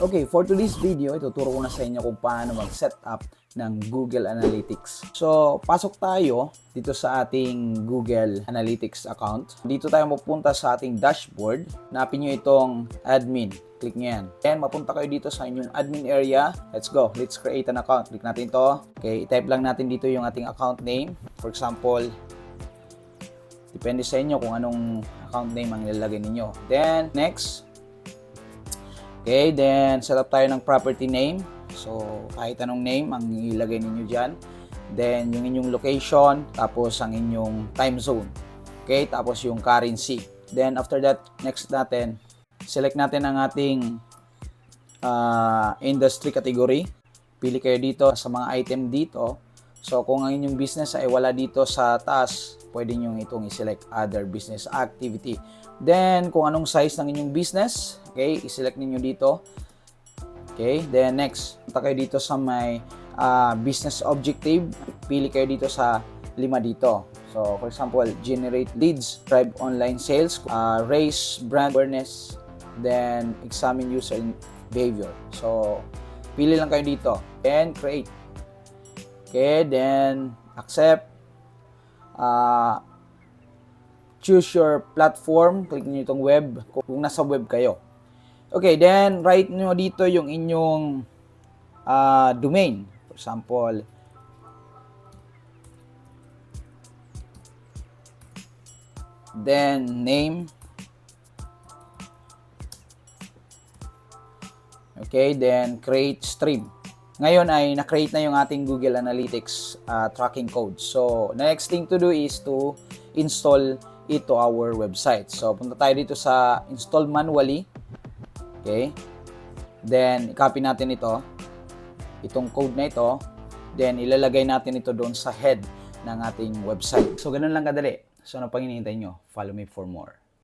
Okay, for today's video, ituturo ko na sa inyo kung paano mag-set up ng Google Analytics. So, pasok tayo dito sa ating Google Analytics account. Dito tayo mapunta sa ating dashboard. Hanapin nyo itong admin. Click nyo yan. Then, mapunta kayo dito sa inyong admin area. Let's go. Let's create an account. Click natin to. Okay, type lang natin dito yung ating account name. For example, depende sa inyo kung anong account name ang ilalagay ninyo. Then, next. Okay, then set up tayo ng property name. So, kahit anong name ang ilagay ninyo dyan. Then, yung inyong location, tapos ang inyong time zone. Okay, tapos yung currency. Then, after that, next natin, select natin ang ating industry category. Pili kayo dito sa mga item dito. So, kung ang inyong business ay wala dito sa taas, pwede nyo itong i-select other business activity. Then, kung anong size ng inyong business, okay, i-select ninyo dito. Okay, then next, punta kayo dito sa may business objective. Pili kayo dito sa 5 dito. So, for example, generate leads, drive online sales, raise brand awareness, then examine user behavior. So, pili lang kayo dito. Then, create. Okay, then accept. Choose your platform. Click nyo itong web kung nasa web kayo. Okay, then write nyo dito yung inyong domain. For example, then name. Okay, then create stream. Ngayon ay na-create na yung ating Google Analytics tracking code. So, the next thing to do is to install it to our website. So, punta tayo dito sa install manually. Okay. Then, i-copy natin ito. Itong code na ito. Then, ilalagay natin ito doon sa head ng ating website. So, ganun lang kadali. So, ano pang hinihintay nyo? Follow me for more.